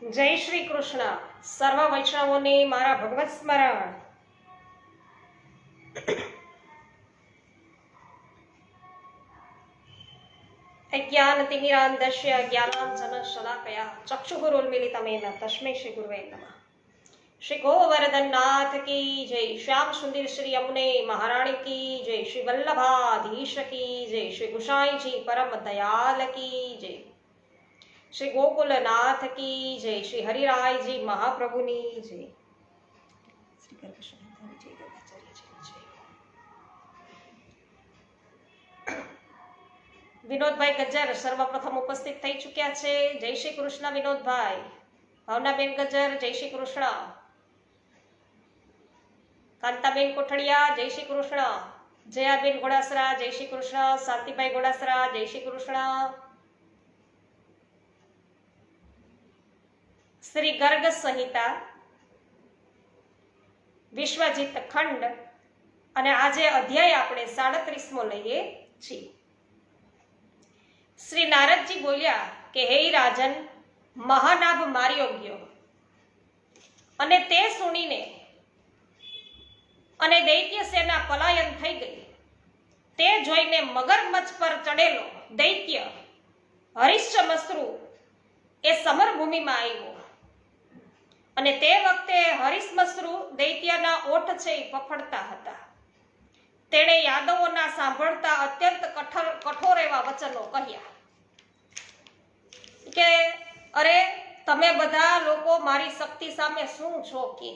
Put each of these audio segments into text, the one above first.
જય શ્રી કૃષ્ણ. સર્વ વૈષ્ણવોને મારા ભગવત સ્મરણ. અજ્ઞાનતિમિરાન્ધસ્ય જ્ઞાનાંજનશલાકયા ચક્ષુરુન્મિલિતમેન તસ્મૈ શ્રી ગુરવે નમઃ. શ્રી ગોવર્ધનનાથ કી જય. શ્યામ સુંદર શ્રી યમુને મહારાણી કી જય. શ્રી વલ્લભાધીશ કી જય. શ્રી ગુસાઈજી પરમ દયાલ કી જય. શ્રી ગોકુલનાથ કી જય. શ્રી હરિરાયજી મહાપ્રભુની જય. શ્રી ગર્ભશંકરજી ગર્ગાચાર્યજી જય. વિનોદભાઈ ગજ્જર સર્વપ્રથમ ઉપસ્થિત થઈ ચૂક્યા છે. જય શ્રી કૃષ્ણ વિનોદભાઈ. ભાવનાબેન ગજ્જર જય શ્રી કૃષ્ણ. કાંતાબેન કોઠડિયા જય શ્રી કૃષ્ણ. જયાબેન ગોડાસરા જય શ્રી કૃષ્ણ. શાંતિભાઈ ગોડાસરા જય શ્રી કૃષ્ણ. શ્રી ગર્ગ સંહિતા વિશ્વજીત ખંડ અને આજે અધ્યાય આપણે 37મો લઈએ છીએ. શ્રી નારદજી બોલ્યા કે હે રાજન, મહાનાભ માર્યો ગયો. અને તે સુણીને અને દૈત્ય સેના પલાયન થઈ ગઈ. તે જોઈને મગરમચ્છ પર ચડેલો દૈત્ય હરિશ્ચમશ્રુ એ સમરભૂમિમાં આવ્યો. અને તે વખતે હરિશ્મશ્રુ દૈત્યના ઓઠ છે એ ફફડતા હતા. તેણે યાદવોના સાંભળતા અત્યંત કઠોર એવા વચનો કહ્યા કે અરે તમે બધા લોકો મારી શક્તિ સામે શું છો કે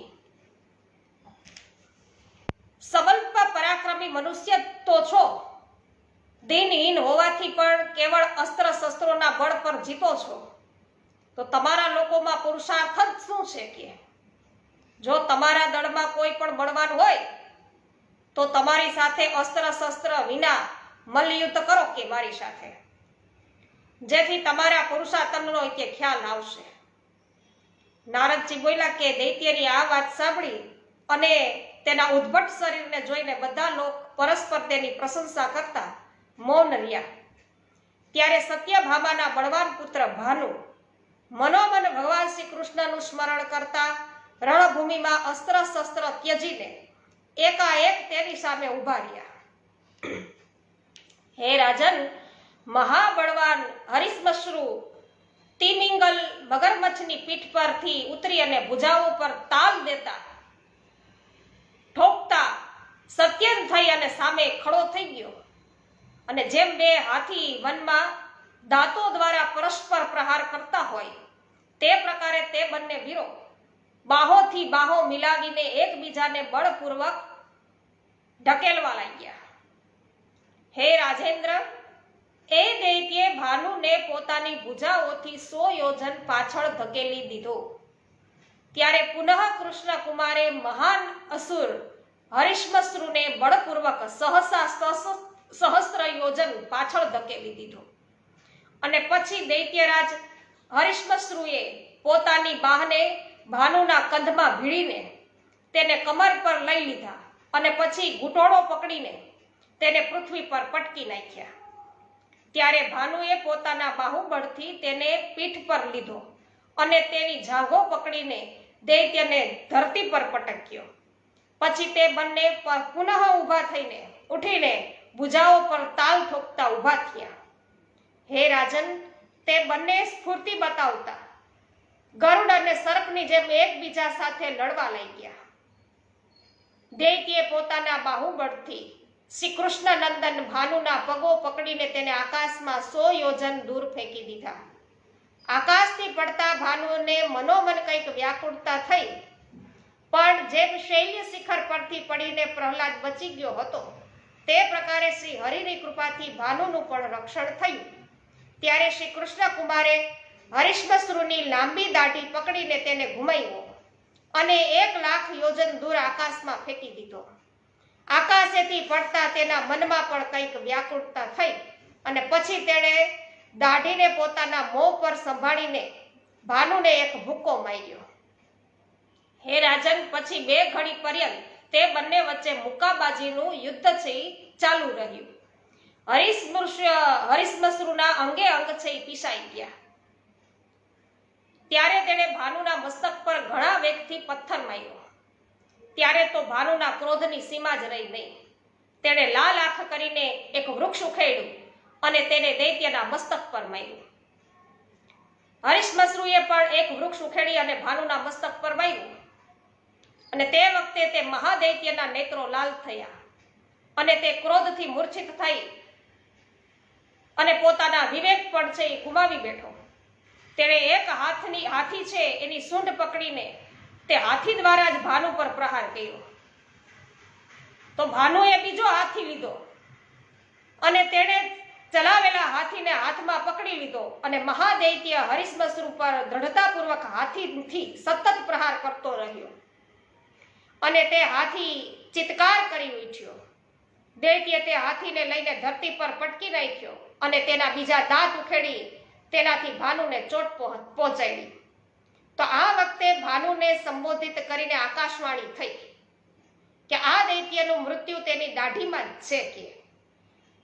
સવલ્પ પરાક્રમી મનુષ્ય તો છો, દિનહીન હોવાથી પણ કેવળ અસ્ત્ર શસ્ત્રોના બળ પર જીતો છો. તો તમારા લોકોમાં પુરુષાર્થ જ શું છે કે જો તમારા દળમાં કોઈ પણ બળવાન હોય તો તમારી સાથે અસ્ત્ર શસ્ત્ર વિના મલ્લયુદ્ધ કરો કે મારી સાથે, જેથી તમારા પુરુષાર્થનો કે ખ્યાલ આવશે. નારદજી બોલ્યા કે દૈત્યની આ વાત સાંભળી અને તેના ઉદ્ભટ શરીરને જોઈને બધા લોકો પરસ્પર તેની પ્રશંસા કરતા મૌન રહ્યા. ત્યારે સત્યભામાના બળવાન પુત્ર ભાનુ મનોમન ભગવાન શ્રી કૃષ્ણનું સ્મરણ કરતા રણભૂમિમાં અસ્ત્ર શસ્ત્ર ત્યજીને એકાએક તેની સામે ઉભા રહ્યા. હે રાજન, મહાબળવાન હરિશ્મશ્રુ તિમિંગલ મગરમચ્છની પીઠ પરથી ઉતરી અને ભુજાઓ પર તાલ દેતા ઠોકતા સત્યન થઈ અને સામે ખડો થઈ ગયો. અને જેમ બે હાથી વનમાં દાંતો દ્વારા પરસ્પર પ્રહાર કરતા હોય તે પ્રકારે તે બંને વીરો બાહોથી બાહો મિલાવીને એકબીજાને બળપૂર્વક ઢકેલવા લાગ્યા. હે રાજેન્દ્ર, એ દૈત્યે ભાનુને પોતાની ભુજાઓથી 100 યોજન પાછળ ધકેલી દીધો. ત્યારે પુનઃ કૃષ્ણ કુમારે મહાન અસુર હરિશ્મશ્રુને બળપૂર્વક સહસ્ત્ર યોજન પાછળ ધકેલી દીધો. અને પછી દૈત્યરાજ હરિશ્મશ્રુએ પોતાની બાહને ભાનુના કંધમાં ભીડીને તેને કમર પર લઈ લીધા અને પછી ઘૂંટણો પકડીને તેને પૃથ્વી પર પટકી નાખ્યા. ત્યારે ભાનુએ પોતાના બાહુબળથી તેને પીઠ પર લીધો અને તેની જાંઘો પકડીને દૈત્યને ધરતી પર પટક્યો. પછી તે બંને પુનઃ ઊભા થઈને ઉઠીને ભુજાઓ પર તાલ ઠોકતા ઊભા થયા. હે રાજન, તે બંને સ્ફૂર્તિ બતાવતા ગરુડ અને સર્પની જેમ એકબીજા સાથે લડવા લાગ્યા. દૈત્યે પોતાના બાહુબળથી શ્રી કૃષ્ણ નંદન ભાનુના પગો પકડીને તેને આકાશમાં 100 યોજન દૂર ફેંકી દીધા. આકાશથી પડતા ભાનુને મનોમન કંઈક વ્યાકુળતા થઈ, પણ જેમ શૈલ્ય શિખર પરથી પડીને પ્રહલાદ બચી ગયો હતો તે પ્રકારે શ્રી હરિની કૃપાથી ભાનુનું પણ રક્ષણ થયું. ત્યારે શ્રી કૃષ્ણ કુમારે હરિશ્મશ્રુની લાંબી દાઢી પકડીને તેને ઘુમાવ્યો અને 1,00,000 યોજન દૂર આકાશમાં ફેંકી દીધો. આકાશેથી પડતા તેના મનમાં પણ કંઈક વ્યાકુળતા થઈ અને પછી તેણે દાઢીને પોતાના મોં પર સંભાળીને ભાનુને એક ભૂક્કો માર્યો. હે રાજન, પછી 2 ઘડી પર્યંત તે બંને વચ્ચે મુક્કાબાજીનું યુદ્ધ છે ચાલુ રહ્યું. હરિશ્મશ્રુના અંગે અંગ છે પીસાઈ ગયા. ત્યારે તેણે ભાનુના મસ્તક પર ઘણા વેગથી પથ્થર માર્યો. ત્યારે તો ભાનુના ક્રોધની સીમા જ રહી નહીં. તેણે લાલ આંખ કરીને એક વૃક્ષ ઉખેડ્યું અને તેને દૈત્યના મસ્તક પર માર્યું. હરિશ્મશ્રુએ પણ એક વૃક્ષ ઉખેડી અને ભાનુના મસ્તક પર માર્યું અને તે વખતે તે મહાદૈત્યના નેત્રો લાલ થયા અને તે ક્રોધથી મૂર્છિત થઈ અને પોતાના વિવેક પણ છે એ ગુમાવી બેઠો. તેણે એક હાથી છે એની સૂંઢ પકડીને તે હાથી દ્વારા જ ભાનુ પર પ્રહાર કર્યો. તો ભાનુએ બીજો હાથી લીધો અને તેણે ચલાવેલા હાથીને હાથમાં પકડી લીધો અને મહાદૈત્ય હરિશ્મશ્રુ પર દ્રઢતાપૂર્વક હાથીથી સતત પ્રહાર કરતો રહ્યો અને તે હાથી ચિત્કાર કરી ઉઠ્યો. દૈત્ય તે હાથીને લઈને ધરતી પર પટકી નાખ્યો અને તેના બીજા દાંત ઉખેડી તેનાથી ભાનુને ચોટ પહોંચાડી. તો આ વખતે ભાનુને સંબોધિત કરીને આકાશવાણી થઈ કે આ દૈત્યનું મૃત્યુ તેની દાઢીમાં જ છે કે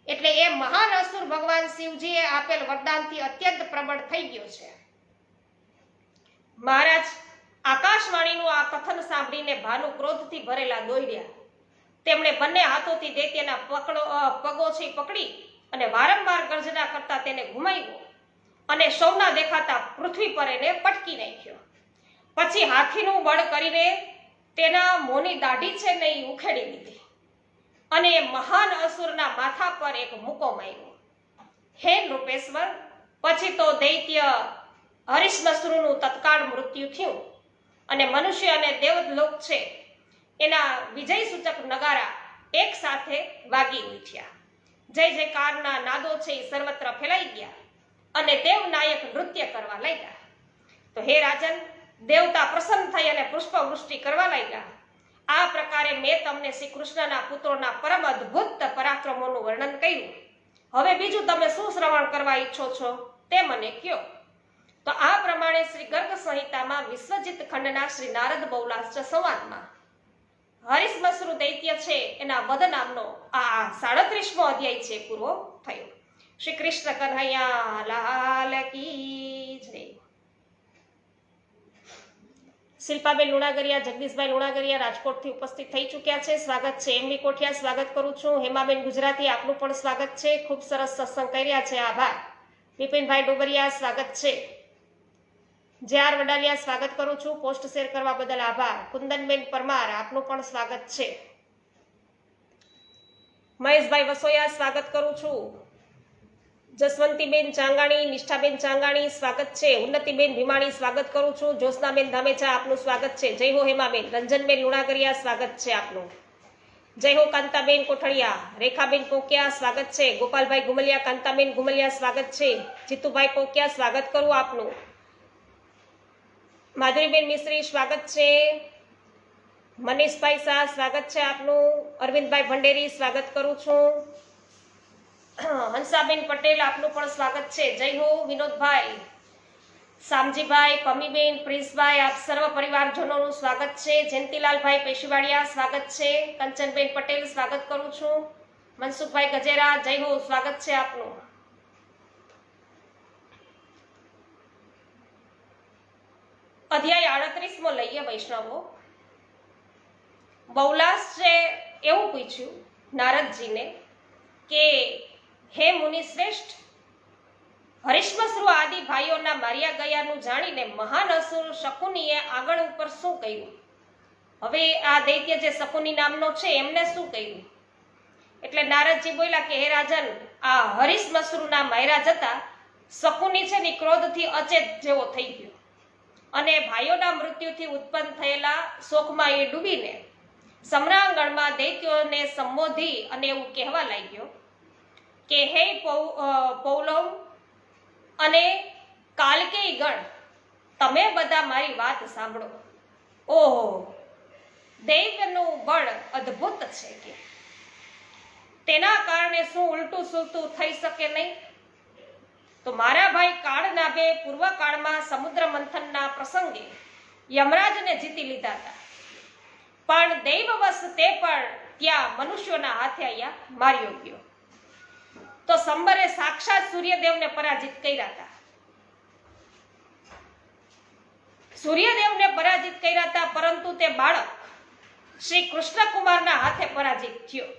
એટલે એ મહાન અસુર ભગવાન શિવજીએ આપેલ વરદાનથી અત્યંત પ્રબળ થઈ ગયો છે. મહારાજ આકાશવાણીનું આ કથન સાંભળીને ભાનુ ક્રોધથી ભરેલા દોડ્યા. તેમણે બંને હાથોથી દૈત્યના પગો છે પકડી અને વારંવાર ગર્જના કરતા તેને ઘુમાવ્યો અને સૌના દેખાતા પૃથ્વી પર એને પટકી નાખ્યો. પછી હાથીનું બળ કરીને તેના મોંની દાઢી છે ને એ ઉખેડી લીધી અને મહાન અસુરના માથા પર એક મુક્કો માર્યો. હે નૃપેશ્વર, પછી તો દૈત્ય હરિશ્મશ્રુનું તત્કાળ મૃત્યુ થયું અને મનુષ્ય અને દેવલોક છે એના વિજય સૂચક નગારા એક સાથે વાગી ઉઠ્યા. જય જયકારના નાદો છે એ સર્વત્ર ફેલાઈ ગયા અને દેવનાયક નૃત્ય કરવા લાગ્યા. તો હે રાજન, દેવતા પ્રસન્ન થઈ અને પુષ્પવૃષ્ટિ કરવા લાગ્યા. આ પ્રકારે મેં તમને શ્રી કૃષ્ણના પુત્રોના પરમ અદ્ભુત પરાક્રમોનું વર્ણન કર્યું. હવે બીજું તમે શું શ્રવણ કરવા ઈચ્છો છો તે મને કયો. તો આ પ્રમાણે શ્રી ગર્ગ સંહિતામાં વિશ્વજીત ખંડના શ્રી નારદ બહુલાશ્ચ સંવાદમાં હરિશ્મશ્રુ દૈત્ય છે એના વધ નામનો આ 37મો અધ્યાય છે પૂરો થયો. શ્રી કૃષ્ણ કન્હૈયા લાલ કી જય. શિલ્પાબેન લુણાગરિયા, જગદીશભાઈ લુણાગરિયા રાજકોટથી ઉપસ્થિત થઈ ચૂક્યા છે. સ્વાગત છે. એમવી કોઠિયા સ્વાગત કરું છું. હેમાબેન ગુજરાતી આપનું પણ સ્વાગત છે. ખૂબ સરસ સત્સંગ કર્યા છે, આભાર. વિપિનભાઈ ડોબરિયા સ્વાગત છે. જે.આર. વડાલિયા સ્વાગત કરું છું. પોસ્ટ શેર કરવા બદલ આભાર. કુંદનબેન પરમાર આપનું પણ સ્વાગત છે. મહેશભાઈ વસોયા સ્વાગત કરું છું. જસવંતીબેન ચાંગાણી, નિષ્ઠાબેન ચાંગાણી સ્વાગત છે. ઉન્નતિબેન ભીમાણી સ્વાગત કરું છું. જ્યોત્સનાબેન ધામેચા આપનું સ્વાગત છે. જય હો હેમાબેન. રંજનબેન લુણાગરિયા સ્વાગત છે આપનું. જય હો કાંતાબેન કોઠડિયા. રેખાબેન પોકિયા સ્વાગત છે. ગોપાલભાઈ ગુમલિયા, કાંતાબેન ગુમલિયા સ્વાગત છે. જીતુભાઈ પોકિયા સ્વાગત કરું આપનું. માધુરીબેન મિશ્રી સ્વાગત છે. મનીષભાઈ શાહ સ્વાગત છે આપનું. અરવિંદભાઈ ભંડેરી સ્વાગત કરું છું. હંસાબેન પટેલ આપનું પણ સ્વાગત છે. જય હો વિનોદભાઈ, શામજીભાઈ, પમીબેન, પ્રિન્સભાઈ, આપ સર્વ પરિવારજનોનું સ્વાગત છે. જયંતિલાલભાઈ પેશીવાડિયા સ્વાગત છે. કંચનબેન પટેલ સ્વાગત કરું છું. મનસુખભાઈ ગજેરા, જય હો, સ્વાગત છે આપનું. અધ્યાય 38મો લઈએ વૈષ્ણવો. બહુલાશ છે એવું પૂછ્યું નારદજીને કે હે મુનિ શ્રેષ્ઠ, હરિશ્મશ્રુ આદિ ભાઈઓના માર્યા ગયાનું જાણીને મહાન અસુર શકુનીએ આગળ ઉપર શું કહ્યું? હવે આ દૈત્ય જે શકુની નામનો છે એમને શું કહ્યું? એટલે નારદજી બોલ્યા કે હે રાજન, આ હરિશ્મશ્રુના માર્યા જતા શકુની છે ને ક્રોધથી અચેત જેવો થઈ ગયો અને ભાઈઓના મૃત્યુથી ઉત્પન્ન થયેલા શોકમાં એ ડૂબીને સમ્રાંગણમાં દૈત્યોને સંબોધી અને એવું કહેવા લાગ્યો કે હે પૌલવ અને કાલકેય ગણ, તમે બધા મારી વાત સાંભળો. ઓહો, દૈત્યનું બળ અદ્ભુત છે કે તેના કારણે શું ઉલટું સુલટું થઈ શકે નહીં? તો મારા ભાઈ કાળનાભે પૂર્વકાળમાં સમુદ્ર મંથનના પ્રસંગે યમરાજને જીતી લીધા હતા, પણ દૈવવશ તે પણ ત્યાં મનુષ્યોના હાથે અહીંયા માર્યો ગયો. તો સંબરે સાક્ષાત સૂર્યદેવને પરાજિત કર્યા હતા. સૂર્યદેવને પરાજિત કર્યા હતા, પરંતુ તે બાળક શ્રી કૃષ્ણકુમારના હાથે પરાજિત થયો.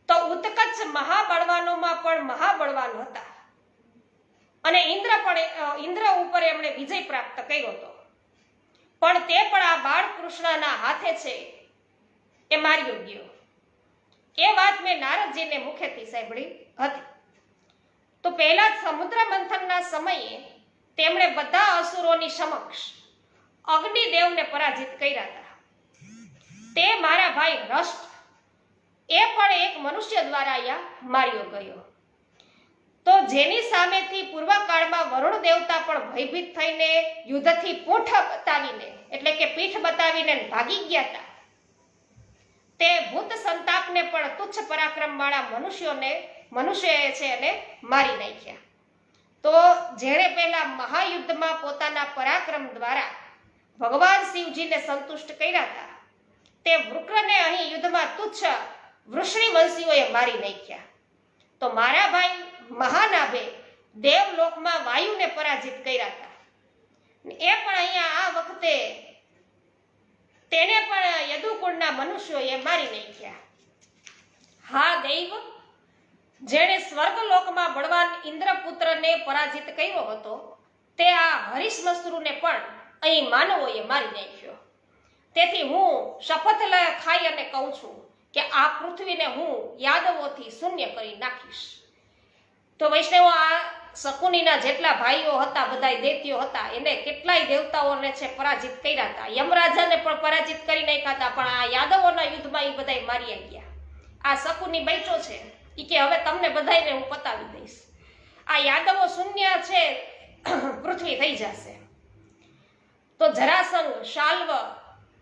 તો ઉત્કચ મહાબળવાનોમાં પણ મહાબળવાન હતા અને ઇન્દ્ર ઉપર એમણે વિજય પ્રાપ્ત કર્યો હતો. પણ તે પણ આ બાળકૃષ્ણના હાથે છે એ માર્યો ગયો. એ વાત મેં નારદજીને મુખેથી સાંભળી હતી. તો પહેલા સમુદ્ર મંથનના સમયે તેમણે બધા અસુરોની સમક્ષ અગ્નિદેવને પરાજિત કર્યા હતા. તે મારા ભાઈ રષ્ટ એ પણ એક મનુષ્ય દ્વારા અહીંયા માર્યો ગયો. તો જેની સામેથી પૂર્વકાળમાં વરુણ દેવતા પણ ભયભીત થઈને યુદ્ધથી પીઠ બતાવીને એટલે કે પીઠ બતાવીને ભાગી ગયા હતા, તે ભૂત સંતાપને પણ તુચ્છ પરાક્રમવાળા મનુષ્યએ છે એને મારી નાખ્યા. તો જેણે પહેલા મહાયુદ્ધમાં પોતાના પરાક્રમ દ્વારા ભગવાન શિવજીને સંતુષ્ટ કર્યા હતા, તે વૃકને અહીં યુદ્ધમાં તુચ્છ વૃષ્ણિવંશીઓએ મારી નાખ્યા. તો મારા ભાઈ મહાનાભે દેવલોકમાં વાયુને પરાજિત કર્યા હતા. એ પણ અહીંયા આ વખતે તેને પણ યદુકુળના મનુષ્યોએ મારી નાખ્યા. હા દૈવ, જેણે સ્વર્ગલોકમાં બળવાન ઇન્દ્રપુત્રને પરાજિત કર્યો હતો, તે આ હરિશ્મશ્રુને પણ અહીં માનવોએ મારી નાખ્યો. તેથી હું શપથ ખાઈ અને કહું છું કે આ પૃથ્વીને હું યાદવોથી શૂન્ય કરી નાખીશ. તો વૈષ્ણવો, આ શકુનીના જેટલા ભાઈઓ હતા, બધા દૈત્યો હતા, એને કેટલાય દેવતાઓને છે પરાજિત કર્યા હતા. યમરાજાને પણ પરાજિત કરી નાખ્યા હતા. પણ આ યાદવોના યુદ્ધમાં એ બધા મારી ગયા. આ શકુની બૈચો છે એ કે હવે તમને બધાને હું પતાવી દઈશ. આ યાદવો શૂન્ય છે પૃથ્વી થઈ જશે. તો જરાસંઘ, શાલ્વ,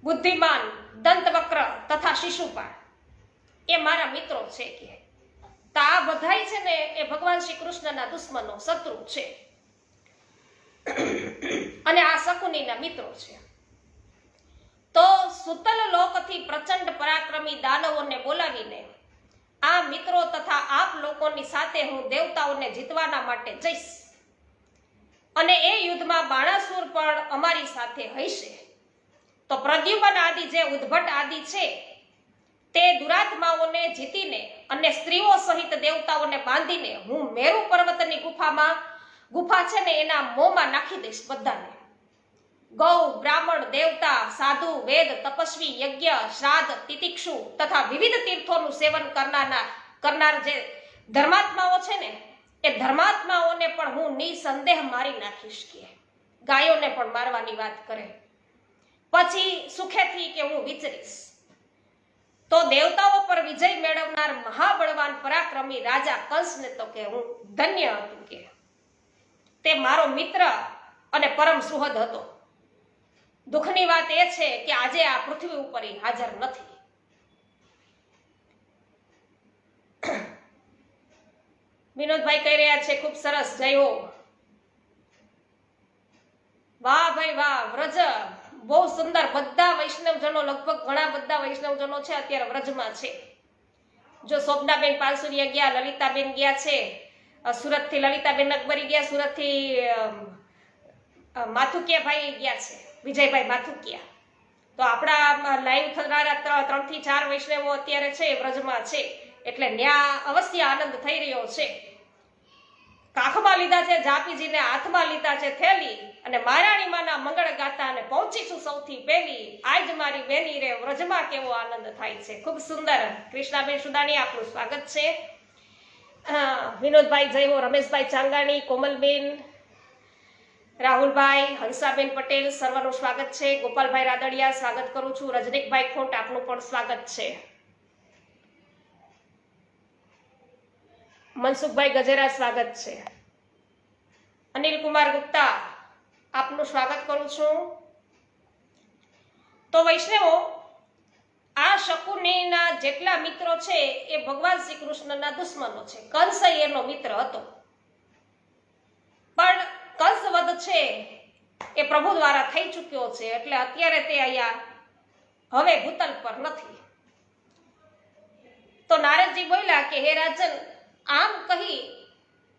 બુદ્ધિમાન, દંતવક્ર તથા શિશુપાળ એ મારા મિત્રો છે કે તો આ બધાય છે ને એ ભગવાન શ્રી કૃષ્ણના દુશ્મનો, શત્રુ છે અને આ શકુનીના મિત્રો છે. તો સુતલ લોકથી પ્રચંડ પરાક્રમી દાનવોને બોલાવીને આ મિત્રો તથા આપ લોકોની સાથે હું દેવતાઓને જીતવાના માટે જઈશ અને એ યુદ્ધમાં બાણાસુર પણ અમારી સાથે હશે. તો પ્રદ્યુમન આદિ જે ઉદ્ભટ આદિ છે તે દુરાત્માઓને જીતીને અને સ્ત્રીઓ સહિત દેવતાઓને બાંધીને હું મેરુ પર્વતની ગુફા છે ને એના મોંમાં નાખી દઈશ બધાને. ગૌ, બ્રાહ્મણ, દેવતા, સાધુ, વેદ, તપસ્વી, યજ્ઞ, શ્રાદ્ધ, તિતિક્ષુ તથા વિવિધ તીર્થોનું સેવન કરનાર જે ધર્માત્માઓ છે ને એ ધર્માત્માઓને પણ હું નિસંદેહ મારી નાખીશ. કે ગાયોને પણ મારવાની વાત કરે. પછી સુખેથી કે હું વિચરીશ. તો દેવતાઓ પર વિજય મેળવનાર મહાબળવાન પરાક્રમી રાજા કંસને તો કે હું ધન્ય હતું કે તે મારો મિત્ર અને પરમ સુહદ હતો. દુઃખની વાત એ છે કે આજે આ પૃથ્વી ઉપર હાજર નથી. વિનોદભાઈ કહી રહ્યા છે ખૂબ સરસ, જય હો. વાહ ભાઈ વાહ, વ્રજ બહુ સુંદર. બધા વૈષ્ણવજનો, લગભગ ઘણા બધા વૈષ્ણવજનો છે અત્યારે વ્રજમાં છે. જો શોભનાબેન પાલસુરિયા ગયા, લલિતાબેન ગયા છે સુરતથી, લલિતાબેન અકબરી ગયા સુરતથી, માથુકિયા ભાઈ ગયા છે, વિજયભાઈ માથુકિયા. તો આપણા લાઈવ થનારા 3 થી 4 વૈષ્ણવો અત્યારે છે વ્રજમાં છે, એટલે ન્યા અવશ્ય આનંદ થઈ રહ્યો છે. કાખમાં લીધા છે જાપીજીને, હાથમાં લીધા છે થેલી અને મહારાણીમાના મંગળ ગાતા અને પહોંચીશું સૌથી પહેલી. આજ મારી બેની રે વ્રજમાં કેવો આનંદ થાય છે. ખૂબ સુંદર. કૃષ્ણાબેન સુદાણી, આપનું સ્વાગત છે. વિનોદભાઈ જય હો, રમેશભાઈ ચાંગાણી, કોમલબેન, રાહુલભાઈ, હંસાબેન પટેલ, સર્વનું સ્વાગત છે. ગોપાલભાઈ રાદડિયા, સ્વાગત કરું છું. રજનીકભાઈ ખોટ, આપનું પણ સ્વાગત છે. મનસુખભાઈ ગજેરા, સ્વાગત છે. અનિલ કુમાર ગુપ્તા, આપનું સ્વાગત કરું છું. તો વૈષ્ણવો, આ શકુનીના જેટલા મિત્રો છે એ ભગવાન શ્રી કૃષ્ણના દુશ્મનો છે. કંસ એનો મિત્ર હતો, પણ કંસવધ છે એ પ્રભુ દ્વારા થઈ ચૂક્યો છે, એટલે અત્યારે તે અહીંયા હવે ભૂતલ પર નથી. તો નારદજી બોલ્યા કે હે રાજન, આમ કહી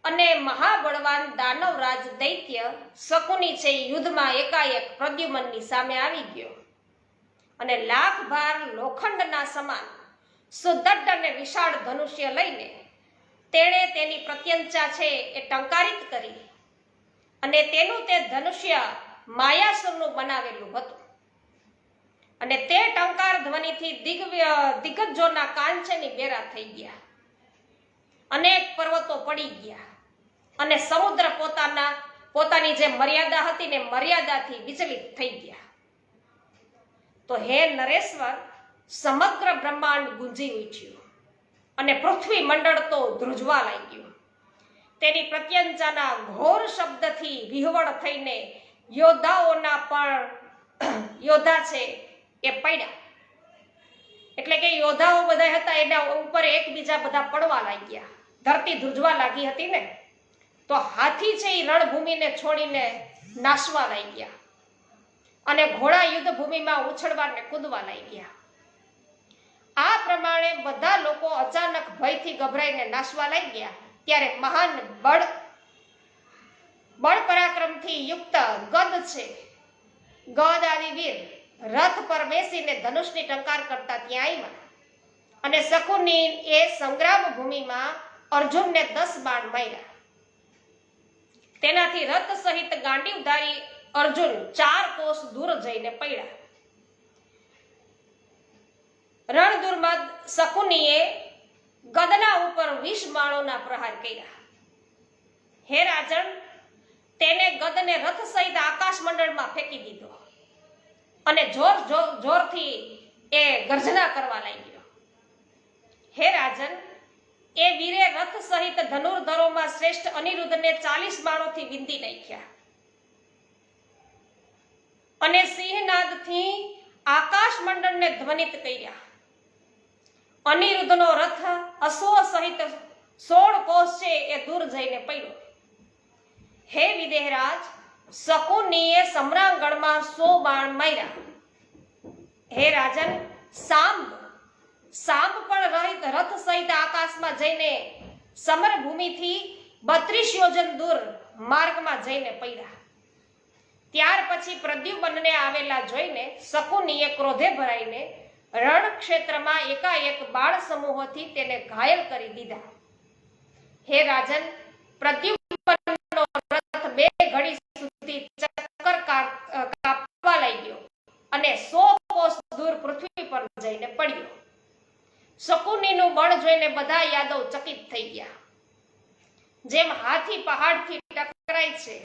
અને મહાબળવાન દાનવરાજ દૈત્ય શકુની છે યુદ્ધમાં એકાએક પ્રદ્યુમનની સામે આવી ગયો અને લાખ ભાર લોખંડના સમાન સુદૃઢ અને વિશાળ ધનુષ્ય લઈને તેણે તેની પ્રત્યંચા છે એ ટંકારિત કરી અને તેનું તે ધનુષ્ય માયાસુરનું બનાવેલું હતું અને તે ટંકાર ધ્વનિથી દિગ્ગજોના કાન છે ની બેરા થઈ ગયા. અનેક પર્વતો પડી ગયા અને સમુદ્ર પોતાની જે મર્યાદા હતી ને મર્યાદાથી વિચલિત થઈ ગયા. તો હે નરેશ્વર, સમગ્ર બ્રહ્માંડ ગુંજી ઉઠ્યું અને પૃથ્વી મંડળ તો ધ્રુજવા લાગ્યું. તેની પ્રત્યંચાના ઘોર શબ્દથી વિહવળ થઈને યોદ્ધાઓના પણ યોદ્ધા છે એ પડ્યા. એટલે કે યોદ્ધાઓ બધા હતા એના ઉપર એકબીજા બધા પડવા લાગ્યા. ધરતી ધ્રુજવા લાગી હતી ને, તો હાથી છે એ રણભૂમિને છોડીને નાશવા લાગ્યા અને ઘોડા યુદ્ધ ભૂમિમાં ઉછળવા ને કૂદવા લાગ્યા. આ પ્રમાણે બધા લોકો અચાનક ભયથી ગભરાઈને નાશવા લાગ્યા. ત્યારે મહાન બળ પરાક્રમથી યુક્ત ગદ છે, ગદ આદિ વીર રથ પર બેસીને ધનુષની ટંકાર કરતા ત્યાં આવ્યા અને શકુની એ સંગ્રામ ભૂમિમાં અર્જુનને 10 બાણ માર્યા. તેનાથી રથ સહિત ગાંડીવધારી અર્જુન 4 કોસ દૂર જઈને પડ્યા. રણદુર્મદ શકુનીએ ગદના ઉપર 20 બાણોના પ્રહાર કર્યા. હે રાજન, તેને ગદને રથ સહિત આકાશ મંડળમાં ફેંકી દીધો અને જોરથી એ ગર્જના કરવા લાગ્યો. હે રાજન, એ વીરે રથ સહિત ધનુર્ધરોમાં શ્રેષ્ઠ અનિરુદ્ધને 40 બાણોથી વિંધી નાખ્યા અને સિંહનાદથી આકાશ મંડળને ધ્વનિત કર્યા. અનિરુદ્ધનો રથ અશ્વ સહિત 16 કોસ છે એ દૂર જઈને પડ્યો. હે વિદેહરાજ, શકુનીએ સમ્રાંગણમાં 100 બાણ માર્યા. હે રાજન, સાંબ પણ રથ સહિત આકાશમાં જઈને સમરભૂમિથી 32 યોજન દૂર માર્ગમાં જઈને પડ્યા. ત્યાર પછી પ્રદ્યુમનને આવેલા જોઈને શકુનીએ ક્રોધે ભરાઈને રણક્ષેત્રમાં એકાએક બાણ સમૂહોથી તેને ઘાયલ કરી દીધા. હે રાજન, પ્રદ્યુમનનો રથ 2 ઘડી સુધી ચક્કર કાપવા લાગ્યો અને 100 કોસ દૂર પૃથ્વી પર જઈને પડ્યો. શકુનીનું બળ જોઈને બધા યાદવ ચકિત થઈ ગયા. જેમ હાથી પહાડથી ટકરાય છે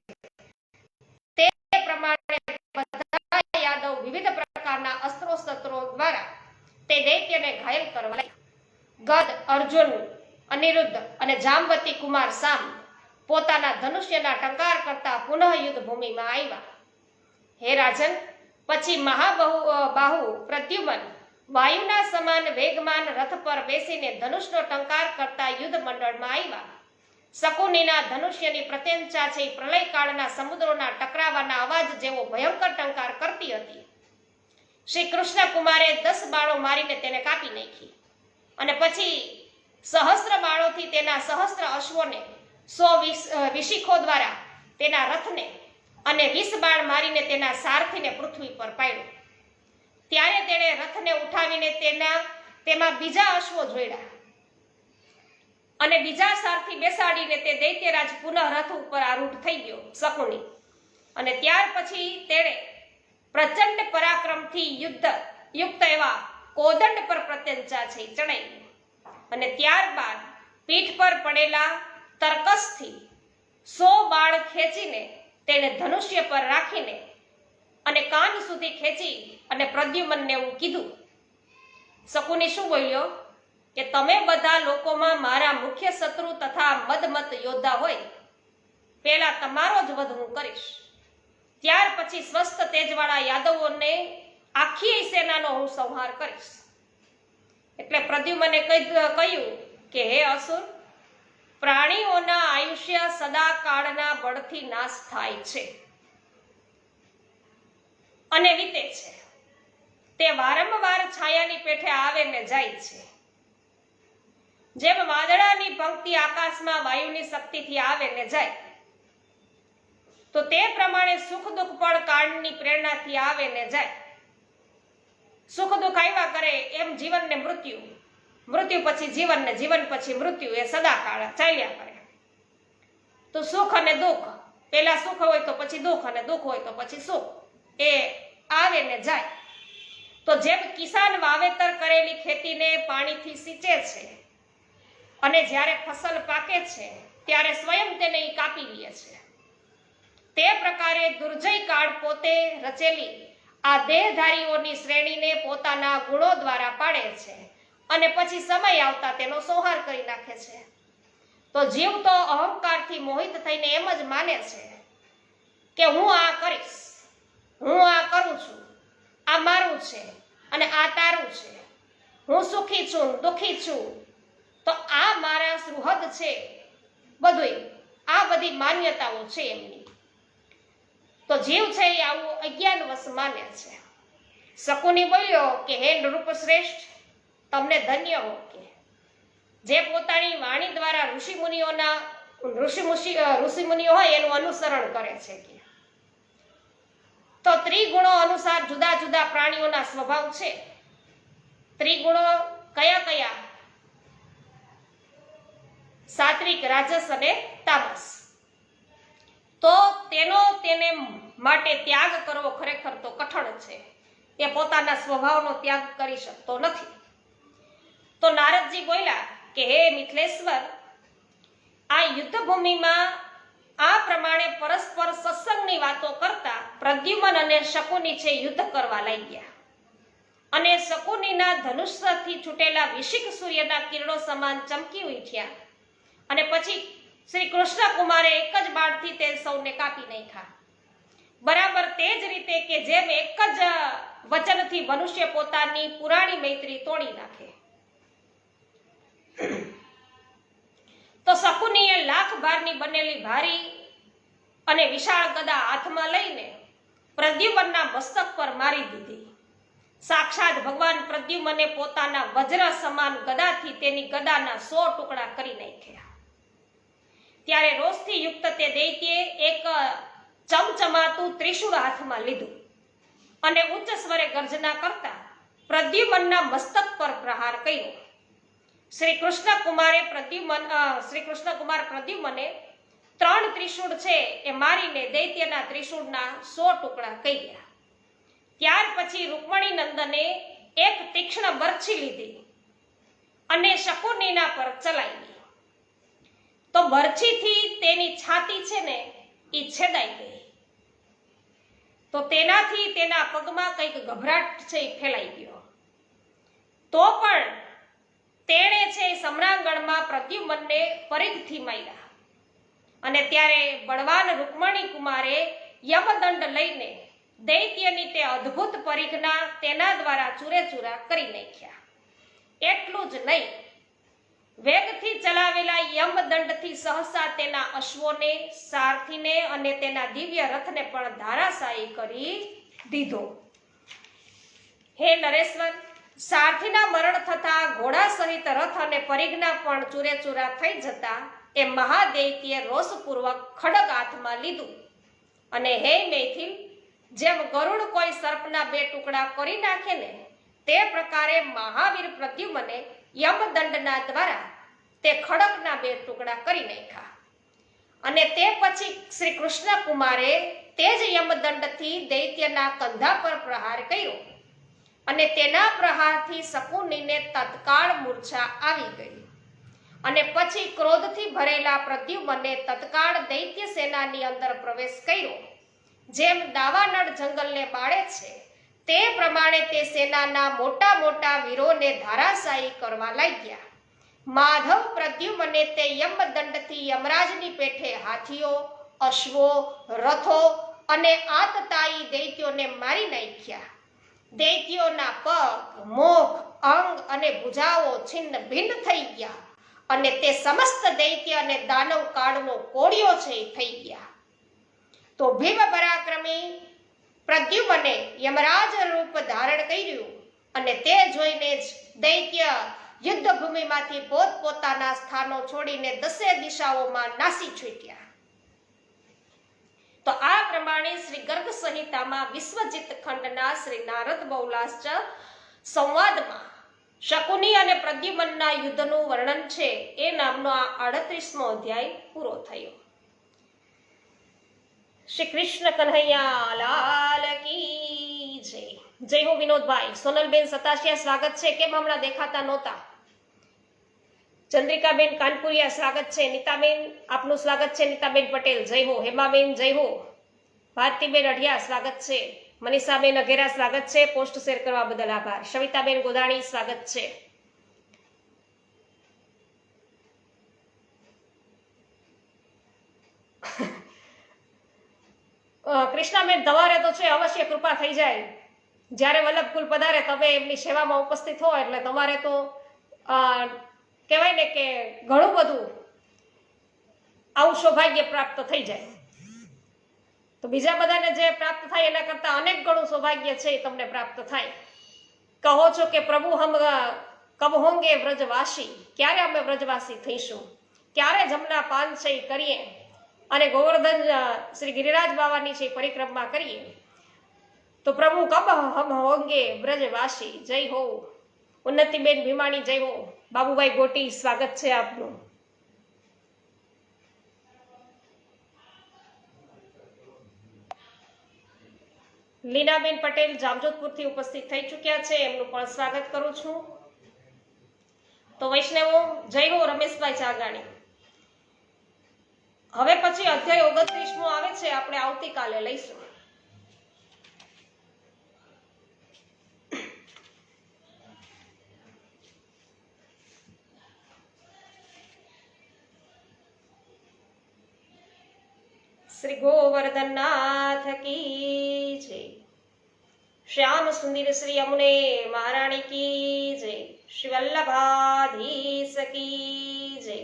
તે પ્રમાણે બધા યાદવ વિવિધ પ્રકારના અસ્ત્રો શસ્ત્રો દ્વારા તે દૈત્યને ઘાયલ કરવા લાગ્યા. ગદ, અર્જુન, અનિરુદ્ધ અને જાંબવતી કુમાર સામ પોતાના ધનુષ્યના ટંકાર કરતા પુનઃ યુદ્ધ ભૂમિમાં આવ્યા. હે રાજન, પછી મહાબાહુ પ્રદ્યુમન વાયુના સમાન વેગમાન રથ પર બેસીને ધનુષનો ટંકાર કરતા યુદ્ધ મંડળમાં આવ્યા. શકુનીના ધનુષ્યની પ્રત્યંચા છે પ્રલયકાળના સમુદ્રોના ટકરાવાના અવાજ જેવો ભયંકર ટંકાર કરતી હતી. શ્રી કૃષ્ણ કુમારે 10 બાણો મારીને તેને કાપી નાખી અને પછી સહસ્ત્ર બાણોથી તેના સહસ્ત્ર અશ્વોને 100 વિશિખો દ્વારા તેના રથને અને 20 બાણ મારીને તેના સારથીને પૃથ્વી પર પાડ્યો. ત્યારે તેણે રથને ઉઠાવીને તેમાં બીજા અશ્વો જોડ્યા અને બીજા સારથી બેસાડીને તે દૈત્યરાજ પુનઃ રથ ઉપર આરૂઢ થઈ ગયો શકુની. અને ત્યાર પછી તેણે પ્રચંડ પરાક્રમથી યુક્ત એવા કોદંડ પર પ્રત્યંચા છે ચડાવી અને ત્યારબાદ પીઠ પર પડેલા તર્કસથી 100 બાણ ખેંચીને તેણે ધનુષ્ય પર રાખીને અને કાન સુધી ખેંચી અને પ્રદ્યુમનને એવું કીધું. શકુની શું બોલ્યો કે તમે બધા લોકોમાં મારા મુખ્ય શત્રુ તથા મદમત યોદ્ધા હોય, પહેલા તમારો જ વધ હું કરીશ, ત્યાર પછી સ્વસ્થ તેજવાળા યાદવોને આખી સેનાનો હું સંહાર કરીશ. એટલે પ્રદ્યુમને કહ્યું કે હે અસુર, પ્રાણીઓના આયુષ્ય સદાકાળના બળથી નાશ થાય છે અને વીતે છે. તે વારંવાર છાયાની પેઠે આવે ને જાય છે. જેમ વાદળાની પંક્તિ આકાશમાં વાયુની શક્તિથી આવે ને જાય, તો તે પ્રમાણે સુખ દુઃખ પણ કાળની પ્રેરણાથી આવે ને જાય. સુખ દુઃખ આવ્યા કરે એમ જીવન ને મૃત્યુ, મૃત્યુ પછી જીવન ને જીવન પછી મૃત્યુ, એ સદાકાળ ચાલ્યા કરે. તો સુખ અને દુઃખ, પેલા સુખ હોય તો પછી દુઃખ, અને દુઃખ હોય તો પછી સુખ, એ આવે ને જાય. તો જેમ કિસાન વાવેતર કરેલી ખેતીને પાણીથી સિંચે છે અને જ્યારે ફસલ પાકે છે ત્યારે સ્વયં તેને કાપી લે છે, તે પ્રકારે દુર્જય કાળ પોતે રચેલી આ દેહધારીઓની શ્રેણીને પોતાના ગુણો દ્વારા પાડે છે અને પછી સમય આવતા તેનો સંહાર કરી નાખે છે. તો જીવ તો અહંકારથી મોહિત થઈને એમ જ માને છે કે હું આ કરીશ, હું આ કરું છું, આ મારું છે અને આ તારું છે, હું સુખી છું, દુઃખી છું, તો આ મારા સુહદ છે, બધું આ બધી માન્યતાઓ છે એમની. તો જીવ છે એ આવું અજ્ઞાનવશ માને છે. શકુની બોલ્યો કે હે નૃપ શ્રેષ્ઠ, તમને ધન્ય હો કે જે પોતાની વાણી દ્વારા ઋષિમુનિઓ હોય એનું અનુસરણ કરે છે. કે તો ત્રિગુણો અનુસાર જુદા જુદા પ્રાણીઓના સ્વભાવ છે. ત્રિગુણો કયા કયા? સાત્વિક, રાજસ અને તામસ. તો તેને માટે ત્યાગ કરવો ખરેખર તો કઠણ છે. તે પોતાના સ્વભાવનો ત્યાગ કરી શકતો નથી. તો નારદજી બોલ્યા કે હે મિથિલેશ્વર, આ યુદ્ધ ભૂમિમાં આ પ્રમાણે પરસ્પર સત્સંગની વાતો કરતા પ્રદ્યુમન અને શકુની છે યુદ્ધ કરવા લાગ્યા. અને શકુનીના ધનુષ્યથી છૂટેલા વિશિક સૂર્યના કિરણો સમાન ચમકી ઉઠ્યા અને પછી શ્રી કૃષ્ણ કુમારે એક જ બાણથી તે સૌને કાપી નાખ્યા. બરાબર તે જ રીતે કે જેમ એક જ વચનથી મનુષ્ય પોતાની પુરાણી મૈત્રી તોડી નાખે. તો શકુનીએ લાખ ભારની બનેલી ભારી અને વિશાળ ગદા હાથમાં લઈને પ્રદ્યુમનના મસ્તક પર મારી દીધી. સાક્ષાત ભગવાન પ્રદ્યુમને પોતાના વજ્ર સમાન ગદાથી તેની ગદાના 100 ટુકડા કરી નાખ્યા. ત્યારે રોષથી યુક્ત તે દૈત્યે એક ચમચમાતું ત્રિશૂળ હાથમાં લીધું અને ઉચ્ચ સ્વરે ગર્જના કરતા પ્રદ્યુમનના મસ્તક પર પ્રહાર કર્યો. શ્રી કૃષ્ણ કુમાર પ્રદ્યુમને 3 ત્રિશૂળ છે એ મારીને દૈત્યના ત્રિશૂળના 100 ટુકડા કર્યા. ત્યાર પછી રૂકમણી નંદને એક તીક્ષ્ણ બરછી લીધી અને શકુનીના પર ચલાવી. તો બરછીથી તેની છાતી છે ને એ છેદાઈ ગઈ. તો તેનાથી તેના પગમાં કંઈક ગભરાટ છે એ ફેલાઈ ગયો. તો પણ તેણે છે સમ્રાંગણમાં પ્રદ્યુમનને પરિઘથી માર્યા. અને ત્યારે બળવાન રૂકમણી કુમારે યમદંડ લઈને દૈત્યની તે અદ્ભુત પરિઘના તેના દ્વારા ચૂરેચૂરા કરી નાખ્યા. એટલું જ નહીં, વેગથી ચલાવેલા યમદંડથી સહસા તેના અશ્વોને, સારથીને અને તેના દિવ્ય રથને પણ ધારાશાયી કરી દીધો. હે નરેશ્વર, સારથીના મરણ થતા ઘોડા સહિત રથ અને પરિઘના પણ ચૂરેચૂરા થઈ જતા એ મહાદૈત્યે રોષપૂર્વક ખડગ હાથમાં લીધું અને હે મૈથિલ, જેમ ગરુડ કોઈ સર્પના 2 ટુકડા કરી નાખે ને તે પ્રકારે મહાવીર પ્રદ્યુમને યમદંડના દ્વારા તે ખડગના 2 ટુકડા કરી નાખ્યા. અને તે પછી શ્રી કૃષ્ણ કુમારે તે જ યમદંડથી દૈત્યના કંધા પર પ્રહાર કર્યો અને તેના પ્રહારથી શકુનીને તત્કાળ મૂર્છા આવી ગઈ. અને પછી ક્રોધથી ભરેલા પ્રદ્યુમને તત્કાળ દૈત્ય સેનાની અંદર પ્રવેશ કર્યો. જેમ દાવાનળ જંગલને બાળે છે તે પ્રમાણે તે સેનાના મોટા મોટા વીરોને ધારાશાયી કરવા લાગ્યા. માધવ પ્રદ્યુમને તે યમદંડથી યમરાજની પેઠે હાથીઓ, અશ્વો, રથો અને આતતાયી દૈત્યોને મારી નાખ્યા. દૈત્યોના પગ, મુખ, અંગ અને ભુજાઓ છિન્ન ભિન્ન થઈ ગયા અને તે સમસ્ત દૈત્ય અને દાનવ કાળનો કોળિયો છે થઈ ગયા. તો ભીમ પરાક્રમી પ્રદ્યુમને યમરાજ રૂપ ધારણ કર્યું અને તે જોઈને જ દૈત્ય યુદ્ધ ભૂમિમાંથી પોતપોતાના સ્થાનો છોડીને 10 દિશાઓમાં નાસી છૂટ્યા. તો આ પ્રમાણે શ્રી ગર્ગ સંહિતામાં વિશ્વજીત ખંડના શ્રી નારદ બહુલાશ્ચ સંવાદમાં શકુની અને પ્રદ્યુમ્નના યુદ્ધનું વર્ણન છે એ નામનો આ 38મો અધ્યાય પૂરો થયો. શ્રી કૃષ્ણ કન્હૈયા લાલ કી જય. જય હો વિનોદભાઈ. સોનલબેન સતાશિયા સ્વાગત છે. કેમ હમણાં દેખાતા નહોતા? ચંદ્રિકાબેન કાનપુરિયા સ્વાગત છે. નીતાબેન આપનું સ્વાગત છે. નીતાબેન પટેલ જય હો. હેમાબેન જય હો. ભારતીબેન અઢિયા સ્વાગત છે. મનીષાબેન અઘેરા સ્વાગત છે. પોસ્ટ શેર કરવા બદલ આભાર. શવિતાબેન ગોદાણી સ્વાગત છે. કૃષ્ણાબેન તમારે તો છે અવશ્ય કૃપા થઈ જાય. જ્યારે વલ્લભકુલ પધારે તમે એમની સેવામાં ઉપસ્થિત હો એટલે તમારે તો કહેવાય ને કે ઘણું બધું આવું સૌભાગ્ય પ્રાપ્ત થઈ જાય. તો બીજા બધાને જે પ્રાપ્ત થાય એના કરતા અનેક ગણું સૌભાગ્ય છે એ તમને પ્રાપ્ત થાય. કહો છો કે પ્રભુ હમ કબ હોંગે વ્રજવાસી, ક્યારે અમે વ્રજવાસી થઈશું, ક્યારે જમના પાન છે એ કરીએ અને ગોવર્ધન શ્રી ગિરિરાજ બાવાની છે પરિક્રમા કરીએ. તો પ્રભુ કબ હમ હોંગે વ્રજવાસી. જય હો. ઉન્નતિબેન ભીમાણી જય હો. બાબુભાઈ ગોટી સ્વાગત છે આપનું. લીનાબેન પટેલ જામજોધપુરથી ઉપસ્થિત થઈ ચૂક્યા છે, એમનું પણ સ્વાગત કરું છું. તો વૈષ્ણવો જય હો. રમેશભાઈ ચાગાણી. હવે પછી અધ્યાય 29મો આવે છે, આપણે આવતીકાલે લઈશું. શ્રી ગોવર્ધનનાથ કી જય. શ્યામ સુંદર શ્રી યમુને મહારાણી કી જય. શ્રી વલ્લભાધીશ કી જય.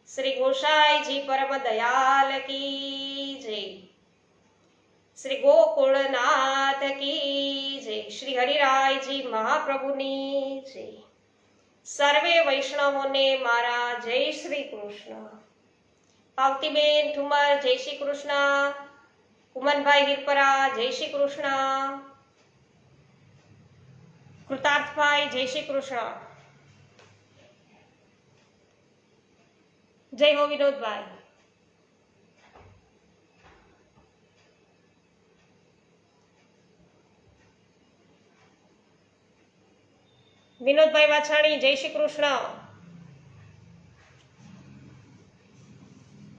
શ્રી ગોસાઈજી પરમ દયાલ કી જય. શ્રી ગોકુળનાથ કી જય. શ્રી હરિરાયજી મહાપ્રભુની જય. સર્વે વૈષ્ણવોને મારા જય શ્રી કૃષ્ણ. પાવતીબેન ઠુમર જય શ્રી કૃષ્ણ. કુમનભાઈ હિરપરા જય શ્રી કૃષ્ણ. કૃતાર્થભાઈ જય શ્રી કૃષ્ણ. જય હો વિનોદભાઈ. વિનોદભાઈ વાછાણી જય શ્રી કૃષ્ણ.